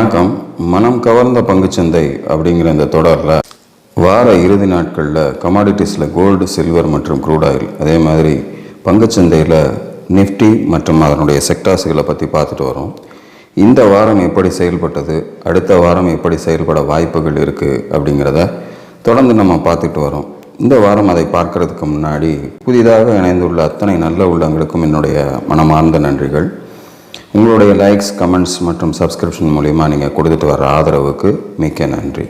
வணக்கம். மனம் கவர்ந்த பங்குச்சந்தை அப்படிங்கிற இந்த தொடரில் வார இறுதி நாட்களில் கமாடிட்டிஸில் கோல்டு, சில்வர் மற்றும் க்ரூட் ஆயில், அதே மாதிரி பங்குச்சந்தையில் நிஃப்டி மற்றும் அதனுடைய செக்டார்ஸுகளை பற்றி பார்த்துட்டு வரோம். இந்த வாரம் எப்படி செயல்பட்டது, அடுத்த வாரம் எப்படி செயல்பட வாய்ப்புகள் இருக்குது அப்படிங்கிறத தொடர்ந்து நம்ம பார்த்துட்டு வரோம். இந்த வாரம் அதை பார்க்கறதுக்கு முன்னாடி புதிதாக இணைந்துள்ள அத்தனை நல்ல உள்ளங்களுக்கும் என்னுடைய மனமார்ந்த நன்றிகள். உங்களுடைய லைக்ஸ், கமெண்ட்ஸ் மற்றும் சப்ஸ்கிரிப்ஷன் மூலிமா நீங்கள் கொடுத்துட்டு வர ஆதரவுக்கு மிக்க நன்றி.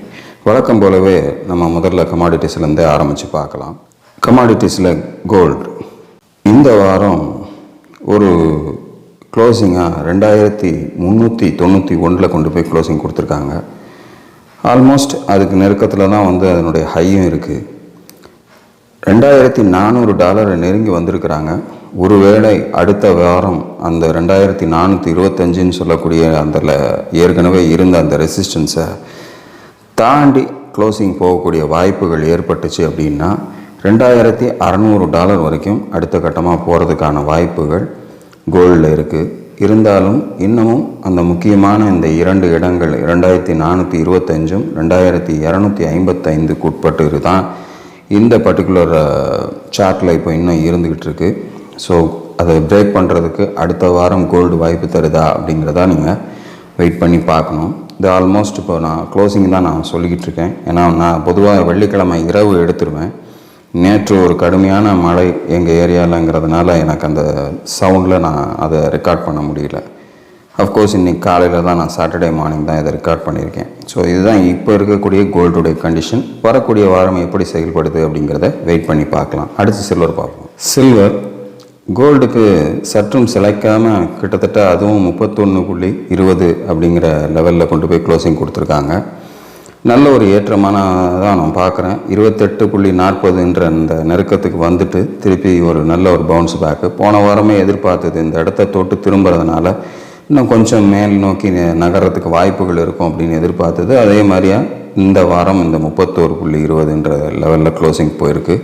வழக்கம் போலவே நம்ம முதல்ல கமாடிட்டிஸ்லேருந்தே ஆரம்பித்து பார்க்கலாம். கமாடிட்டிஸில் கோல்டு இந்த வாரம் ஒரு க்ளோசிங்காக 2391 கொண்டு போய் க்ளோசிங் கொடுத்துருக்காங்க. ஆல்மோஸ்ட் அதுக்கு நெருக்கத்தில் தான் அதனுடைய ஹையும் இருக்குது. $2400 நெருங்கி வந்திருக்கிறாங்க. ஒருவேளை அடுத்த வாரம் அந்த 2425 சொல்லக்கூடிய அந்த ஏற்கனவே இருந்த அந்த ரெசிஸ்டன்ஸை தாண்டி க்ளோசிங் போகக்கூடிய வாய்ப்புகள் ஏற்பட்டுச்சு அப்படின்னா $2600 வரைக்கும் அடுத்த கட்டமாக போகிறதுக்கான வாய்ப்புகள் கோல்டில் இருக்குது. இருந்தாலும் இன்னமும் அந்த முக்கியமான இந்த இரண்டு இடங்கள் 2425 2255 உட்பட்டு தான் இந்த பர்டிகுலர் சார்ட்டில் இப்போ இன்னும் இருந்துக்கிட்டு இருக்குது. ஸோ அதை பிரேக் பண்ணுறதுக்கு அடுத்த வாரம் கோல்டு வாய்ப்பு தருதா அப்படிங்கிறதா நீங்கள் வெயிட் பண்ணி பார்க்கணும். இது ஆல்மோஸ்ட் இப்போ நான் க்ளோசிங் தான் நான் சொல்லிக்கிட்டு இருக்கேன். ஏன்னா நான் பொதுவாக வெள்ளிக்கிழமை இரவு எடுத்துருவேன். நேற்று ஒரு கடுமையான மழை எங்கள் ஏரியாவில்ங்கிறதுனால எனக்கு அந்த சவுண்டில் நான் அதை ரெக்கார்ட் பண்ண முடியல. அஃப்கோர்ஸ் இன்றைக்கி காலையில் தான் நான் சாட்டர்டே மார்னிங் தான் இதை ரெக்கார்ட் பண்ணியிருக்கேன். ஸோ இதுதான் இப்போ இருக்கக்கூடிய கோல்டுடைய கண்டிஷன். வரக்கூடிய வாரம் எப்படி செயல்படுது அப்படிங்கிறத வெயிட் பண்ணி பார்க்கலாம். அடுத்து சில்வர் பார்ப்போம். சில்வர் கோல்டுக்கு சற்றும் சிலைக்காமல் கிட்டத்தட்ட அதுவும் 31.20 அப்படிங்கிற லெவலில் கொண்டு போய் க்ளோசிங் கொடுத்துருக்காங்க. நல்ல ஒரு ஏற்றமான தான் நான் பார்க்குறேன். 28.40 அந்த நெருக்கத்துக்கு வந்துட்டு திருப்பி ஒரு நல்ல ஒரு பவுன்ஸ் பேக்கு. போன வாரமே எதிர்பார்த்தது இந்த இடத்த தொட்டு திரும்புறதுனால இன்னும் கொஞ்சம் மேல் நோக்கி நகரத்துக்கு வாய்ப்புகள் இருக்கும் அப்படின்னு எதிர்பார்த்தது. அதே மாதிரியா இந்த வாரம் இந்த 31.20 லெவலில் க்ளோசிங் போயிருக்கு.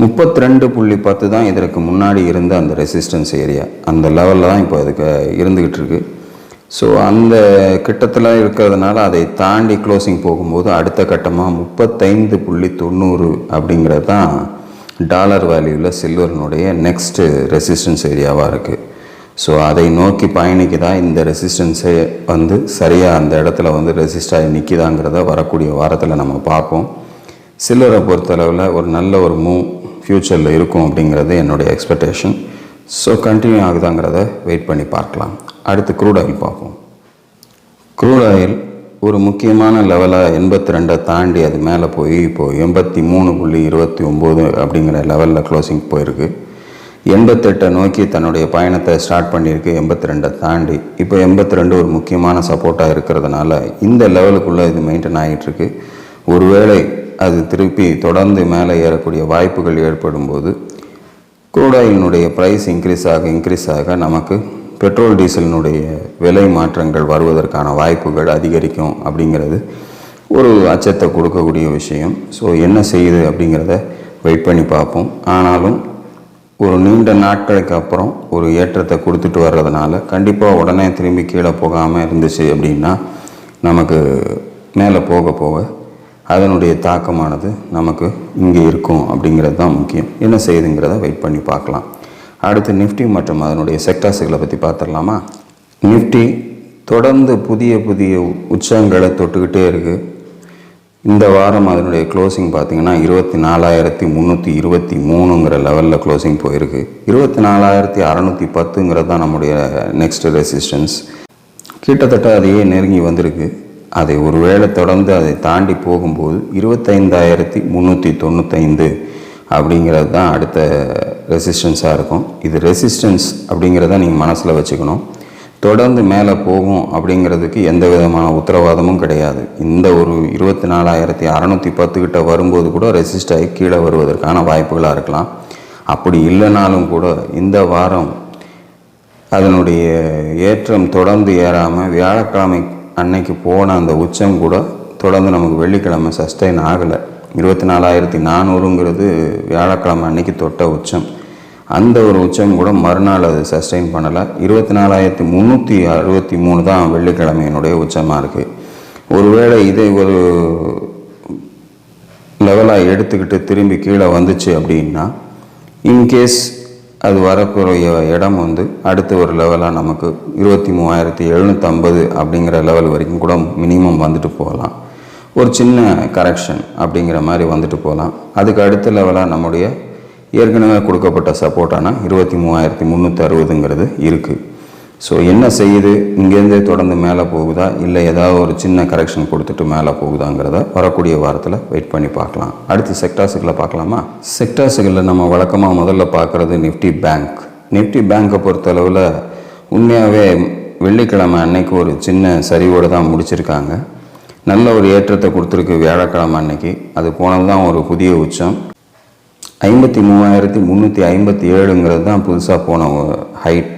32.10 தான் இதற்கு முன்னாடி இருந்த அந்த ரெசிஸ்டன்ஸ் ஏரியா. அந்த லெவலில் தான் இப்போ அதுக்கு இருந்துக்கிட்டு இருக்குது. ஸோ அந்த கிட்டத்தில் இருக்கிறதுனால அதை தாண்டி க்ளோசிங் போகும்போது அடுத்த கட்டமாக 35.90 அப்படிங்கிறது தான் டாலர் வேல்யூவில் சில்வரினுடைய நெக்ஸ்ட்டு ரெசிஸ்டன்ஸ் ஏரியாவாக இருக்குது. ஸோ அதை நோக்கி பயணிக்குதா இந்த ரெசிஸ்டன்ஸை சரியாக அந்த இடத்துல ரெசிஸ்டாகி நிற்கிதாங்கிறத வரக்கூடிய வாரத்தில் நம்ம பார்ப்போம். சில்வரை பொறுத்தளவில் ஒரு நல்ல ஒரு மூவ் ஃப்யூச்சரில் இருக்கும் அப்படிங்கிறது என்னுடைய எக்ஸ்பெக்டேஷன். ஸோ கண்டினியூ ஆகுதாங்கிறத வெயிட் பண்ணி பார்க்கலாம். அடுத்து க்ரூட் ஆயில் பார்ப்போம். க்ரூட் ஆயில் ஒரு முக்கியமான லெவலாக 82 தாண்டி அது மேலே போய் இப்போது 83.29 அப்படிங்கிற லெவலில் க்ளோசிங் போயிருக்கு. 88 நோக்கி தன்னுடைய பயணத்தை ஸ்டார்ட் பண்ணியிருக்கு. 82 தாண்டி இப்போ 82 ஒரு முக்கியமான சப்போர்ட்டாக இருக்கிறதுனால இந்த லெவலுக்குள்ளே இது மெயின்டைன் ஆகிட்டுருக்கு. ஒருவேளை அது திருப்பி தொடர்ந்து மேலே ஏறக்கூடிய வாய்ப்புகள் ஏற்படும் போது க்ரூட் ஆயிலினுடைய ப்ரைஸ் இன்க்ரீஸ் ஆக நமக்கு பெட்ரோல் டீசலினுடைய விலை மாற்றங்கள் வருவதற்கான வாய்ப்புகள் அதிகரிக்கும் அப்படிங்கிறது ஒரு அச்சத்தை கொடுக்கக்கூடிய விஷயம். ஸோ என்ன செய்யுது அப்படிங்கிறத வெயிட் பண்ணி பார்ப்போம். ஆனாலும் ஒரு நீண்ட நாட்களுக்கு அப்புறம் ஒரு ஏற்றத்தை கொடுத்துட்டு வர்றதுனால கண்டிப்பாக உடனே திரும்பி கீழே போகாமல் இருந்துச்சு அப்படின்னா நமக்கு மேலே போக போக அதனுடைய தாக்கமானது நமக்கு இங்கே இருக்கும் அப்படிங்கிறது தான் முக்கியம். என்ன செய்யுதுங்கிறத வெயிட் பண்ணி பார்க்கலாம். அடுத்து நிஃப்டி மற்றும் அதனுடைய செக்டார்ஸுகளை பற்றி பார்த்துடலாமா? நிஃப்டி தொடர்ந்து புதிய உச்சங்களை தொட்டுக்கிட்டே இருக்குது. இந்த வாரம் அதனுடைய க்ளோசிங் பார்த்திங்கன்னா 24,323 லெவலில் க்ளோசிங் போயிருக்கு. 24,610 தான் நம்முடைய நெக்ஸ்ட் ரெசிஸ்டன்ஸ். கிட்டத்தட்ட அதையே நெருங்கி வந்திருக்கு. அதை ஒரு வேளை தொடர்ந்து அதை தாண்டி போகும்போது 25,395 அப்படிங்கிறது தான் அடுத்த ரெசிஸ்டன்ஸாக இருக்கும். இது ரெசிஸ்டன்ஸ் அப்படிங்கிறத நீங்கள் மனசில் வச்சுக்கணும். தொடர்ந்து மேலே போகும் அப்படிங்கிறதுக்கு எந்த விதமான உத்தரவாதமும் கிடையாது. இந்த ஒரு 24,610 கிட்ட வரும்போது கூட ரெசிஸ்ட் ஆகி கீழே வருவதற்கான வாய்ப்புகளாக இருக்கலாம். அப்படி இல்லைனாலும் கூட இந்த வாரம் அதனுடைய ஏற்றம் தொடர்ந்து ஏறாமல் வியாழக்கிழமை அன்னைக்கு போன அந்த உச்சம் கூட தொடர்ந்து நமக்கு வெள்ளிக்கிழமை சஸ்டைன் ஆகலை. 24,400 வியாழக்கிழமை அன்னைக்கு தொட்ட உச்சம். அந்த ஒரு உச்சம் கூட மறுநாள் அது சஸ்டெயின் பண்ணலை. 24,363 தான் வெள்ளிக்கிழமையினுடைய உச்சமாக இருக்குது. ஒருவேளை இதை ஒரு லெவலாக எடுத்துக்கிட்டு திரும்பி கீழே வந்துச்சு அப்படின்னா, இன்கேஸ் அது வரக்கூடிய இடம் வந்து அடுத்த ஒரு லெவலாக நமக்கு 23,750 அப்படிங்கிற லெவல் வரைக்கும் கூட மினிமம் வந்துட்டு போகலாம். ஒரு சின்ன கரெக்ஷன் அப்படிங்கிற மாதிரி வந்துட்டு போகலாம். அதுக்கு அடுத்த லெவலாக நம்முடைய ஏற்கனவே கொடுக்கப்பட்ட சப்போர்ட்டான 23,360ங்கிறது இருக்குது. ஸோ என்ன செய்யுது, இங்கேருந்தே தொடர்ந்து மேலே போகுதா, இல்லை ஏதாவது ஒரு சின்ன கரெக்ஷன் கொடுத்துட்டு மேலே போகுதாங்கிறத வரக்கூடிய வாரத்தில் வெயிட் பண்ணி பார்க்கலாம். அடுத்து செக்டார்ஸுகளை பார்க்கலாமா? செக்டார்ஸுகளில் நம்ம வழக்கமாக முதல்ல பார்க்குறது நிஃப்டி பேங்க். நிஃப்டி பேங்க்கை பொறுத்தளவில் உண்மையாகவே வெள்ளிக்கிழமை அன்னைக்கு ஒரு சின்ன சரிவோடு தான் முடிச்சிருக்காங்க. நல்ல ஒரு ஏற்றத்தை கொடுத்துருக்கு வியாழக்கிழமை அன்னைக்கு. அது போனது தான் ஒரு புதிய உச்சம். 53,357ங்கிறது தான் புதுசாக போன ஹைட்.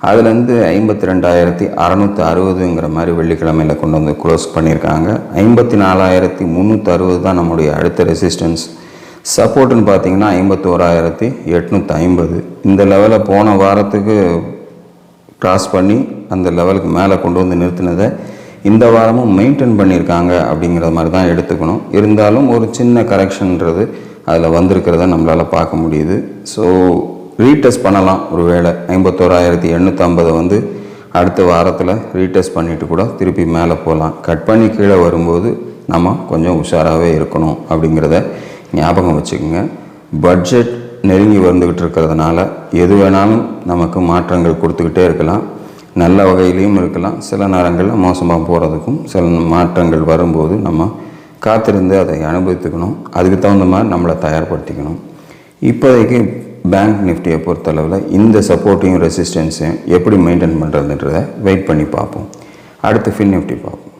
அதுலேருந்து 52,660ங்கிற மாதிரி வெள்ளிக்கிழமையில் கொண்டு வந்து க்ளோஸ் பண்ணியிருக்காங்க. 54,360 தான் நம்முடைய அடுத்த ரெசிஸ்டன்ஸ். சப்போர்ட்டுன்னு பார்த்தீங்கன்னா 51,850. இந்த லெவலில் போன வாரத்துக்கு க்ராஸ் பண்ணி அந்த லெவலுக்கு மேலே கொண்டு வந்து நிறுத்தினதை இந்த வாரமும் மெயின்டைன் பண்ணியிருக்காங்க அப்படிங்கிற மாதிரி தான் எடுத்துக்கணும். இருந்தாலும் ஒரு சின்ன கரெக்ஷன்ன்றது அதில் வந்திருக்கிறத நம்மளால் பார்க்க முடியுது. ஸோ ரீடெஸ்ட் பண்ணலாம். ஒரு வேளை 51,850 வந்து அடுத்த வாரத்தில் ரீடெஸ்ட் பண்ணிவிட்டு கூட திருப்பி மேலே போகலாம். கட் பண்ணி கீழே வரும்போது நம்ம கொஞ்சம் உஷாராகவே இருக்கணும் அப்படிங்கிறத ஞாபகம் வச்சுக்கோங்க. பட்ஜெட் நெருங்கி வந்துக்கிட்டு இருக்கிறதுனால எது வேணாலும் நமக்கு மாற்றங்கள் கொடுத்துக்கிட்டே இருக்கலாம். நல்ல வகையிலையும் இருக்கலாம், சில நேரங்களில் மோசமாக போகிறதுக்கும் சில மாற்றங்கள் வரும்போது நம்ம காத்திருந்து அதை அனுபவித்துக்கணும். அதுக்கு தகுந்த மாதிரி நம்மளை தயார்படுத்திக்கணும். இப்போதைக்கு பேங்க் நிஃப்டியை பொறுத்தளவில் இந்த சப்போர்ட்டையும் ரெசிஸ்டன்ஸையும் எப்படி மெயின்டைன் பண்ணுறதுன்றதை வெயிட் பண்ணி பார்ப்போம். அடுத்து ஃபின் நிஃப்டி பார்ப்போம்.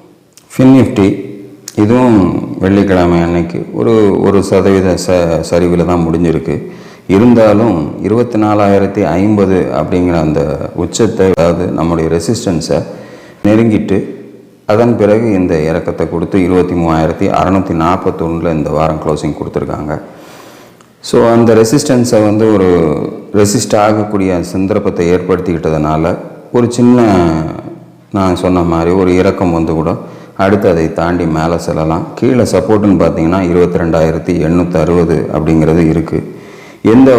ஃபின் நிஃப்டி இதுவும் வெள்ளிக்கிழமை அன்னைக்கு ஒரு சதவீத சரிவில் தான் முடிஞ்சிருக்கு. இருந்தாலும் 24,050 அப்படிங்கிற அந்த உச்சத்தை, அதாவது நம்முடைய ரெசிஸ்டன்ஸை நெருங்கிட்டு அதன் பிறகு இந்த இறக்கத்தை கொடுத்து 23,641 இந்த வாரம் க்ளோசிங் கொடுத்துருக்காங்க. ஸோ அந்த ரெசிஸ்டன்ஸை வந்து ஒரு ரெசிஸ்ட் ஆகக்கூடிய சந்தர்ப்பத்தை ஏற்படுத்திக்கிட்டதுனால ஒரு சின்ன, நான் சொன்ன மாதிரி ஒரு இறக்கம் வந்து கூட அடுத்து அதை தாண்டி மேலே செல்லலாம். கீழே சப்போர்ட்டுன்னு பார்த்தீங்கன்னா 22,860 அப்படிங்கிறது இருக்குது. எந்த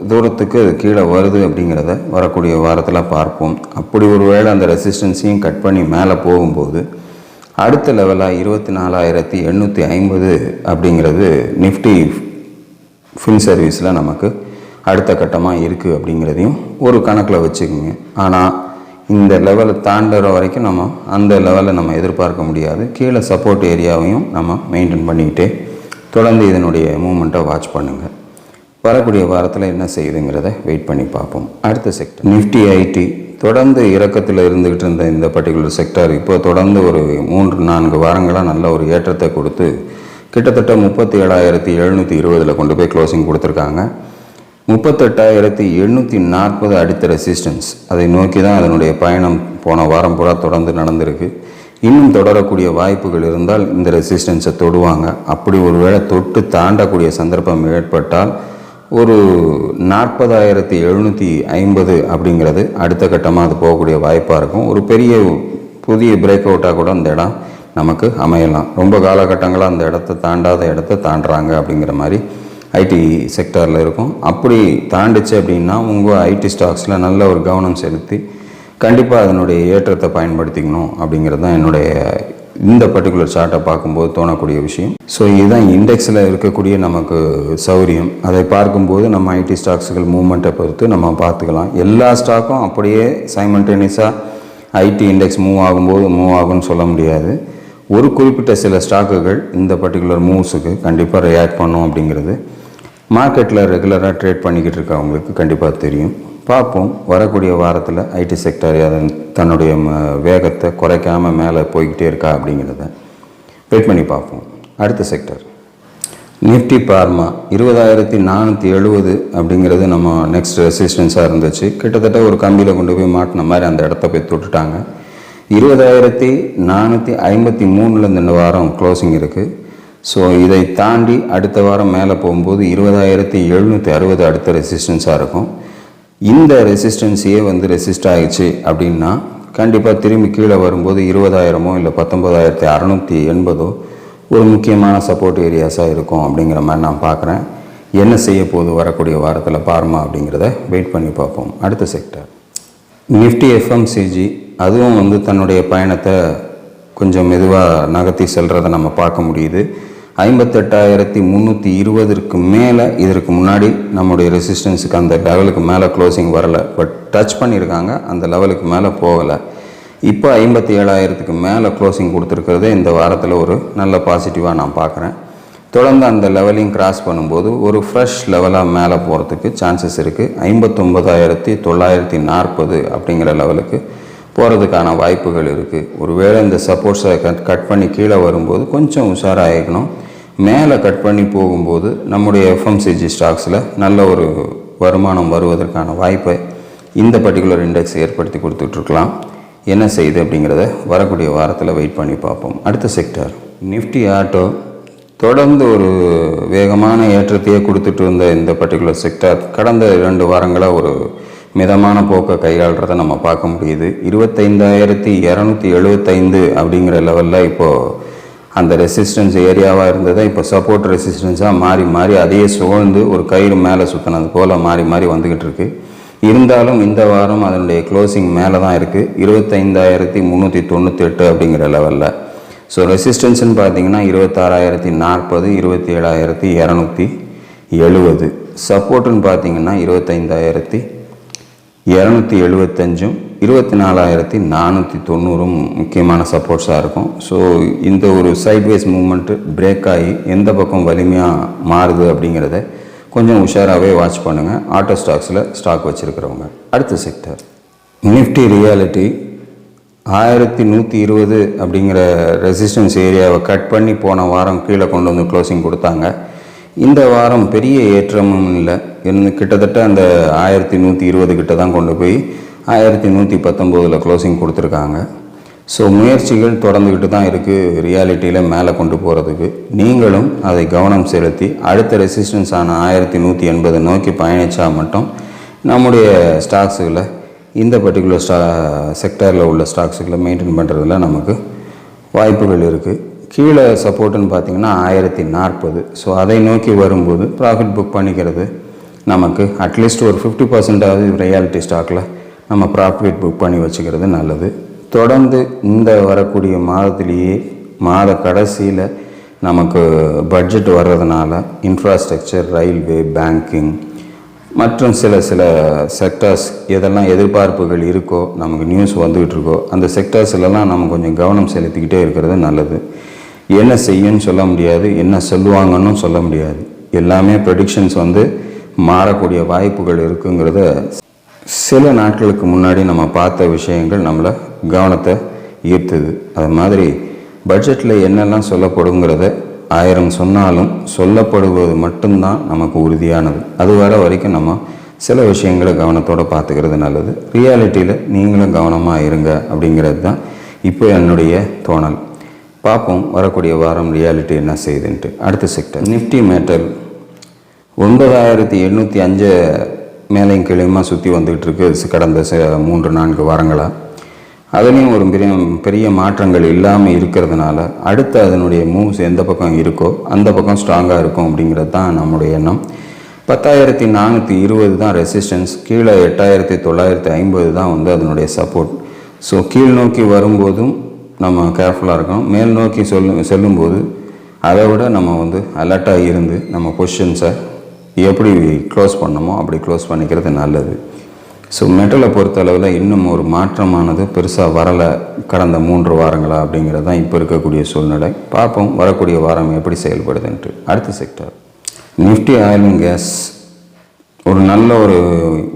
தூரத்துக்கு அது கீழே வருது அப்படிங்கிறத வரக்கூடிய வாரத்தில் பார்ப்போம். அப்படி ஒரு வேளை அந்த ரெசிஸ்டன்ஸையும் கட் பண்ணி மேலே போகும்போது அடுத்த லெவலாக 24,850 அப்படிங்கிறது நிஃப்டி ஃபின் சர்வீஸில் நமக்கு அடுத்த கட்டமாக இருக்குது அப்படிங்கிறதையும் ஒரு கணக்கில் வச்சுக்கோங்க. ஆனால் இந்த லெவலை தாண்டுற வரைக்கும் நம்ம அந்த லெவலை நம்ம எதிர்பார்க்க முடியாது. கீழே சப்போர்ட் ஏரியாவையும் நம்ம மெயின்டைன் பண்ணிக்கிட்டே தொடர்ந்து இதனுடைய மூமெண்ட்டை வாட்ச் பண்ணுங்கள். வரக்கூடிய வாரத்தில் என்ன செய்யுதுங்கிறத வெயிட் பண்ணி பார்ப்போம். அடுத்த செக்டர் நிஃப்டி ஐடி. தொடர்ந்து இறக்கத்தில் இருந்துக்கிட்டு இருந்த இந்த பர்டிகுலர் செக்டர் இப்போ தொடர்ந்து ஒரு 3-4 வாரங்களாக நல்ல ஒரு ஏற்றத்தை கொடுத்து கிட்டத்தட்ட 37,720 கொண்டு போய் க்ளோசிங் கொடுத்துருக்காங்க. 38,840 அடுத்த ரெசிஸ்டன்ஸ், அதை நோக்கி தான் அதனுடைய பயணம் போன வாரம் பூரா தொடர்ந்து நடந்திருக்கு. இன்னும் தொடரக்கூடிய வாய்ப்புகள் இருந்தால் இந்த ரெசிஸ்டன்ஸை தொடுவாங்க. அப்படி ஒரு வேளை தொட்டு தாண்டக்கூடிய சந்தர்ப்பம் ஏற்பட்டால் ஒரு 40,750 அப்படிங்கிறது அடுத்த கட்டமாக அது போகக்கூடிய வாய்ப்பாக இருக்கும். ஒரு பெரிய புதிய பிரேக் அவுட்டாக கூட அந்த இடம் நமக்கு அமையலாம். ரொம்ப காலகட்டங்களாக அந்த இடத்த தாண்டாத இடத்த தாண்டுறாங்க அப்படிங்கிற மாதிரி ஐடி செக்டரில் இருக்கும். அப்படி தாண்டிச்சு அப்படின்னா உங்கள் ஐடி ஸ்டாக்ஸில் நல்ல ஒரு கவனம் செலுத்தி கண்டிப்பாக அதனுடைய ஏற்றத்தை பயன்படுத்திக்கணும் அப்படிங்கிறது தான் என்னுடைய இந்த பர்டிகுலர் சார்ட்டை பார்க்கும்போது தோணக்கூடிய விஷயம். ஸோ இதுதான் இண்டெக்ஸில் இருக்கக்கூடிய நமக்கு சௌரியம். அதை பார்க்கும்போது நம்ம ஐடி ஸ்டாக்ஸுகள் மூவ்மெண்ட்டை பொறுத்து நம்ம பார்த்துக்கலாம். எல்லா ஸ்டாக்கும் அப்படியே சைமல்டேனியஸாக ஐடி இண்டெக்ஸ் மூவ் ஆகும்போது மூவ் ஆகும்னு சொல்ல முடியாது. ஒரு குறிப்பிட்ட சில ஸ்டாக்குகள் இந்த பர்டிகுலர் மூவ்ஸுக்கு கண்டிப்பாக ரியாக்ட் பண்ணும் அப்படிங்கிறது மார்க்கெட்டில் ரெகுலராக ட்ரேட் பண்ணிக்கிட்டு இருக்கவங்களுக்கு கண்டிப்பாக தெரியும். பார்ப்போம் வரக்கூடிய வாரத்தில் ஐடி செக்டர் அதன் தன்னுடைய வேகத்தை குறைக்காமல் மேலே போய்கிட்டே இருக்கா அப்படிங்கிறத வெயிட் பண்ணி பார்ப்போம். அடுத்த செக்டர் நிஃப்டி பார்மா. 20,470 அப்படிங்கிறது நம்ம நெக்ஸ்ட் ரெசிஸ்டன்ஸாக இருந்துச்சு. கிட்டத்தட்ட ஒரு கம்பியில் கொண்டு போய் மாட்டின மாதிரி அந்த இடத்த போய் தொட்டுட்டாங்க. 20,453 இந்த வாரம் க்ளோசிங் இருக்குது. ஸோ இதை தாண்டி அடுத்த வாரம் மேலே போகும்போது 20,760 அடுத்த ரெசிஸ்டன்ஸாக இருக்கும். இந்த ரெசிஸ்டன்ஸையே வந்து ரெசிஸ்ட் ஆகிடுச்சு அப்படின்னா கண்டிப்பாக திரும்பி கீழே வரும்போது 20,000 இல்லை 19,680 ஒரு முக்கியமான சப்போர்ட் ஏரியாஸாக இருக்கும் அப்படிங்கிற மாதிரி நான் பார்க்குறேன். என்ன செய்ய போகுது வரக்கூடிய வாரத்தில் பார்மா அப்படிங்கிறத வெயிட் பண்ணி பார்ப்போம். அடுத்த செக்டர் நிஃப்டி எஃப்எம்சிஜி, அதுவும் வந்து தன்னுடைய பயணத்தை கொஞ்சம் மெதுவாக நகர்த்தி செல்கிறத நம்ம பார்க்க முடியுது. 58,320 மேலே இதற்கு முன்னாடி நம்முடைய ரெசிஸ்டன்ஸுக்கு அந்த லெவலுக்கு மேலே க்ளோசிங் வரலை, பட் டச் பண்ணியிருக்காங்க, அந்த லெவலுக்கு மேலே போகலை. இப்போ 57,000 மேலே க்ளோசிங் கொடுத்துருக்கிறதே இந்த வாரத்தில் ஒரு நல்ல பாசிட்டிவாக நான் பார்க்குறேன். தொடர்ந்து அந்த லெவலையும் கிராஸ் பண்ணும்போது ஒரு ஃப்ரெஷ் லெவலாக மேலே போகிறதுக்கு சான்சஸ் இருக்குது. 59,940 அப்படிங்கிற லெவலுக்கு போகிறதுக்கான வாய்ப்புகள் இருக்குது. ஒருவேளை இந்த சப்போர்ட்ஸை கட் பண்ணி கீழே வரும்போது கொஞ்சம் உஷாராகிக்கணும். மேலே கட் பண்ணி போகும்போது நம்முடைய எஃப்எம்சிஜி ஸ்டாக்ஸில் நல்ல ஒரு வருமானம் வருவதற்கான வாய்ப்பை இந்த பர்டிகுலர் இண்டெக்ஸ் ஏற்படுத்தி கொடுத்துட்ருக்கலாம். என்ன செய்யுது அப்படிங்கிறத வரக்கூடிய வாரத்தில் வெயிட் பண்ணி பார்ப்போம். அடுத்த செக்டர் நிஃப்டி ஆட்டோ, தொடர்ந்து ஒரு வேகமான ஏற்றத்தையே கொடுத்துட்டு இருந்த இந்த பர்டிகுலர் செக்டர் கடந்த 2 வாரங்களாக ஒரு மிதமான போக்கை கையாளுறதை நம்ம பார்க்க முடியுது. 25,275 அப்படிங்கிற லெவலில் இப்போது அந்த ரெசிஸ்டன்ஸ் ஏரியாவாக இருந்ததை இப்போ சப்போர்ட் ரெசிஸ்டன்ஸாக மாறி மாறி அதையே சுழந்து ஒரு கயிறு மேலே சுற்றினது போல் மாறி மாறி வந்துக்கிட்டு இருக்குது. இருந்தாலும் இந்த வாரம் அதனுடைய க்ளோசிங் மேலே தான் இருக்குது, 25,398 அப்படிங்கிற லெவலில். ஸோ ரெசிஸ்டன்ஸ்ன்னு பார்த்தீங்கன்னா 26,040, 27,270. சப்போர்ட்டுன்னு பார்த்தீங்கன்னா 25,275, 24,490 முக்கியமான சப்போர்ட்ஸாக இருக்கும். ஸோ இந்த ஒரு சைட்வேஸ் மூமெண்ட்டு பிரேக் ஆகி எந்த பக்கம் வலிமையாக மாறுது அப்படிங்கிறத கொஞ்சம் உஷாராகவே வாட்ச் பண்ணுங்கள் ஆட்டோ ஸ்டாக்ஸில் ஸ்டாக் வச்சுருக்கிறவங்க. அடுத்த செக்டர் நிஃப்டி ரியாலிட்டி, 1120 அப்படிங்கிற ரெசிஸ்டன்ஸ் ஏரியாவை கட் பண்ணி போன வாரம் கீழே கொண்டு வந்து க்ளோசிங் கொடுத்தாங்க. இந்த வாரம் பெரிய ஏற்றமும் இல்லை, கிட்டத்தட்ட அந்த 1120 கிட்ட தான் கொண்டு போய் 1119 க்ளோசிங் கொடுத்துருக்காங்க. ஸோ முயற்சிகள் தொடர்ந்துக்கிட்டு தான் இருக்குது ரியாலிட்டியில் மேலே கொண்டு போகிறதுக்கு. நீங்களும் அதை கவனம் செலுத்தி அடுத்த ரெசிஸ்டன்ஸான 1180 நோக்கி பயணித்தா மட்டும் நம்முடைய ஸ்டாக்ஸுகளை இந்த பர்டிகுலர் செக்டரில் உள்ள ஸ்டாக்ஸுகளை மெயின்டைன் பண்ணுறதுல நமக்கு வாய்ப்புகள் இருக்குது. கீழே சப்போர்ட்டுன்னு பார்த்திங்கன்னா 1040. ஸோ அதை நோக்கி வரும்போது ப்ராஃபிட் புக் பண்ணிக்கிறது நமக்கு அட்லீஸ்ட் ஒரு 50% ரியாலிட்டி ஸ்டாக்கில் நம்ம ப்ராஃபிட் புக் பண்ணி வச்சுக்கிறது நல்லது. தொடர்ந்து இந்த வரக்கூடிய மாதத்திலேயே மாத கடைசியில் நமக்கு பட்ஜெட் வர்றதுனால இன்ஃப்ராஸ்ட்ரக்சர், ரயில்வே, பேங்கிங் மற்றும் சில செக்டர்ஸ் எதெல்லாம் எதிர்பார்ப்புகள் இருக்கோ, நமக்கு நியூஸ் வந்துகிட்டு இருக்கோ, அந்த செக்டர்ஸ்லாம் நம்ம கொஞ்சம் கவனம் செலுத்திக்கிட்டே இருக்கிறது நல்லது. என்ன செய்யுன்னு சொல்ல முடியாது, என்ன சொல்லுவாங்கன்னு சொல்ல முடியாது. எல்லாமே ப்ரெடிக்ஷன்ஸ் மாறக்கூடிய வாய்ப்புகள் இருக்குங்கிறத சில நாட்களுக்கு முன்னாடி நம்ம பார்த்த விஷயங்கள் நம்மளை கவனத்தை ஈர்த்துது. அது மாதிரி பட்ஜெட்டில் என்னெல்லாம் சொல்லப்படுங்கிறத 1000 சொன்னாலும் சொல்லப்படுவது மட்டும்தான் நமக்கு உறுதியானது. அது வர வரைக்கும் நம்ம சில விஷயங்களை கவனத்தோடு பார்த்துக்கிறது நல்லது. ரியாலிட்டியில் நீங்களும் கவனமாக இருங்க அப்படிங்கிறது தான் இப்போ என்னுடைய தோணல். பார்ப்போம் வரக்கூடிய வாரம் ரியாலிட்டி என்ன செய்யுதுன்ட்டு. அடுத்த செக்டர் நிஃப்டி மெட்டல், 9,805 மேலையும் கீழையுமா சுற்றி வந்துக்கிட்டு இருக்கு கடந்த 3-4 வாரங்களாக. அதுலேயும் ஒரு பெரிய மாற்றங்கள் இல்லாமல் இருக்கிறதுனால அடுத்து அதனுடைய மூவ்ஸ் எந்த பக்கம் இருக்கோ அந்த பக்கம் ஸ்ட்ராங்காக இருக்கும் அப்படிங்கிறது தான் நம்முடைய எண்ணம். 10,420 தான் ரெசிஸ்டன்ஸ், கீழே 8,950 தான் அதனுடைய சப்போர்ட். ஸோ கீழ் நோக்கி வரும்போதும் நம்ம கேர்ஃபுல்லாக இருக்கணும், மேல் நோக்கி செல்லும்போது அதை விட நம்ம அலர்ட்டாக இருந்து நம்ம பொசிஷன்ஸை எப்படி க்ளோஸ் பண்ணணுமோ அப்படி க்ளோஸ் பண்ணிக்கிறது நல்லது. ஸோ மெட்டலை பொறுத்தளவில் இன்னும் ஒரு மாற்றமானது பெருசாக வரலை கடந்த 3 வாரங்களா அப்படிங்கிறது தான் இப்போ இருக்கக்கூடிய சூழ்நிலை. பார்ப்போம் வரக்கூடிய வாரம் எப்படி செயல்படுதுன்ட்டு. அடுத்த sector Nifty oil and gas, ஒரு நல்ல ஒரு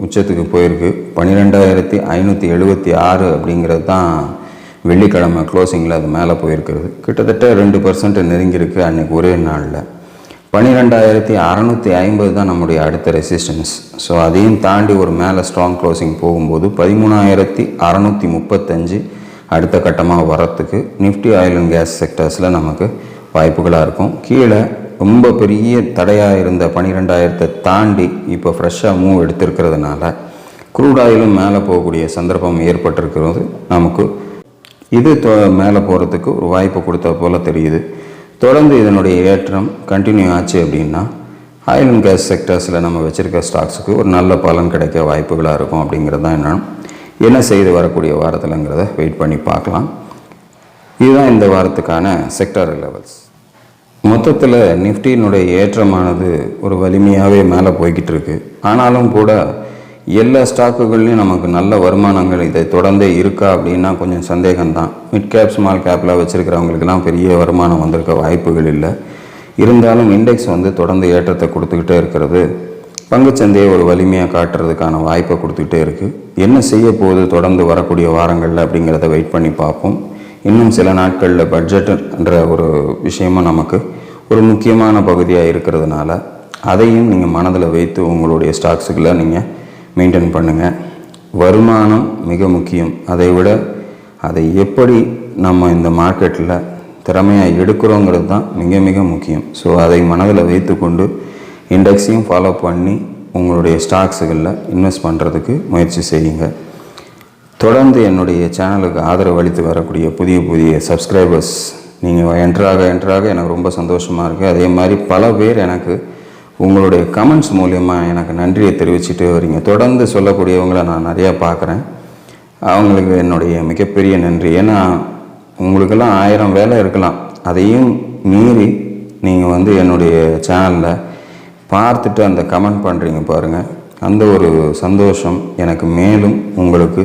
உச்சத்துக்கு போயிருக்கு. 12,576 அப்படிங்கிறது தான் வெள்ளிக்கிழமை க்ளோசிங்கில் அது மேலே போயிருக்கிறது. கிட்டத்தட்ட 2% நெருங்கியிருக்கு அன்றைக்கி ஒரே நாளில். 12,650 தான் நம்முடைய அடுத்த ரெசிஸ்டன்ஸ். ஸோ அதையும் தாண்டி ஒரு மேலே ஸ்ட்ராங் க்ளோசிங் போகும்போது 13,635 அடுத்த கட்டமாக வரத்துக்கு நிஃப்டி ஆயில் அண்ட் கேஸ் செக்டர்ஸில் நமக்கு வாய்ப்புகளாக இருக்கும். கீழே ரொம்ப பெரிய தடையாக இருந்த 12,000 தாண்டி இப்போ ஃப்ரெஷ்ஷாக மூவ் எடுத்திருக்கிறதுனால க்ரூட் ஆயிலும் மேலே போகக்கூடிய சந்தர்ப்பம் ஏற்பட்டிருக்கிறது. நமக்கு இது மேலே போகிறதுக்கு ஒரு வாய்ப்பு கொடுத்த போல் தெரியுது. தொடர்ந்து இதனுடைய ஏற்றம் கண்டினியூ ஆச்சு அப்படின்னா ஆயில் அண்ட் கேஸ் செக்டர்ஸில் நம்ம வச்சுருக்க ஸ்டாக்ஸுக்கு ஒரு நல்ல பலன் கிடைக்க வாய்ப்புகளாக இருக்கும். அப்படிங்கிறது தான் என்ன செய்து வரக்கூடிய வாரத்தில்ங்கிறத வெயிட் பண்ணி பார்க்கலாம். இதுதான் இந்த வாரத்துக்கான செக்டர் லெவல்ஸ். மொத்தத்தில் நிஃப்டியினுடைய ஏற்றமானது ஒரு வலிமையாகவே மேலே போய்கிட்டு இருக்கு. ஆனாலும் கூட எல்லா ஸ்டாக்குகள்லையும் நமக்கு நல்ல வருமானங்கள் இதை தொடர்ந்தே இருக்கா அப்படின்னா கொஞ்சம் சந்தேகம்தான். மிட் கேப் ஸ்மால் கேப்பில் வச்சுருக்கிறவங்களுக்கெல்லாம் பெரிய வருமானம் வந்திருக்க வாய்ப்புகள் இல்லை. இருந்தாலும் இண்டெக்ஸ் தொடர்ந்து ஏற்றத்தை கொடுத்துக்கிட்டே இருக்கிறது பங்குச்சந்தையை ஒரு வலிமையாக காட்டுறதுக்கான வாய்ப்பை கொடுத்துக்கிட்டே இருக்குது. என்ன செய்ய போகுது தொடர்ந்து வரக்கூடிய வாரங்களில் அப்படிங்கிறத வெயிட் பண்ணி பார்ப்போம். இன்னும் சில நாட்களில் பட்ஜெட்டுன்ற ஒரு விஷயமும் நமக்கு ஒரு முக்கியமான பகுதியாக இருக்கிறதுனால அதையும் நீங்கள் மனதில் வைத்து உங்களுடைய ஸ்டாக்ஸுகளை நீங்கள் மெயின்டைன் பண்ணுங்கள். வருமானம் மிக முக்கியம். அதை விட அதை எப்படி நம்ம இந்த மார்க்கெட்டில் திறமையாக எடுக்கிறோங்கிறது தான் மிக மிக முக்கியம். ஸோ அதை மனதில் வைத்து கொண்டு இண்டெக்ஸையும் ஃபாலோ பண்ணி உங்களுடைய ஸ்டாக்ஸுகளில் இன்வெஸ்ட் பண்ணுறதுக்கு முயற்சி செய்யுங்க. தொடர்ந்து என்னுடைய சேனலுக்கு ஆதரவு அளித்து வரக்கூடிய புதிய புதிய சப்ஸ்கிரைபர்ஸ் நீங்கள் என்ட்ராக எனக்கு ரொம்ப சந்தோஷமாக இருக்குது. அதே மாதிரி பல பேர் எனக்கு உங்களுடைய கமெண்ட்ஸ் மூலியமாக எனக்கு நன்றியை தெரிவிச்சுட்டு வரீங்க. தொடர்ந்து சொல்லக்கூடியவங்களை நான் நிறையா பார்க்குறேன். அவங்களுக்கு என்னுடைய மிகப்பெரிய நன்றி. ஏன்னா உங்களுக்கெல்லாம் 1000 வேலை இருக்கலாம். அதையும் மீறி நீங்கள் என்னுடைய சேனலில் பார்த்துட்டு அந்த கமெண்ட் பண்ணுறீங்க பாருங்கள். அந்த ஒரு சந்தோஷம் எனக்கு மேலும் உங்களுக்கு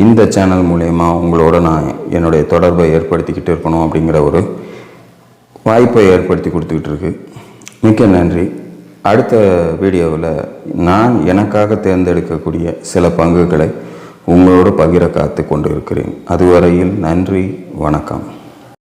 இந்த சேனல் மூலயமா உங்களோட நான் என்னுடைய தொடர்பை ஏற்படுத்திக்கிட்டு இருக்கணும் அப்படிங்கிற ஒரு வாய்ப்பை ஏற்படுத்தி கொடுத்துக்கிட்டு இருக்கு. மிக்க நன்றி. அடுத்த வீடியோவில் நான் எனக்காக தேர்ந்தெடுக்கக்கூடிய சில பங்குகளை உங்களோடு பகிர காத்து கொண்டு இருக்கிறேன். அதுவரையில் நன்றி, வணக்கம்.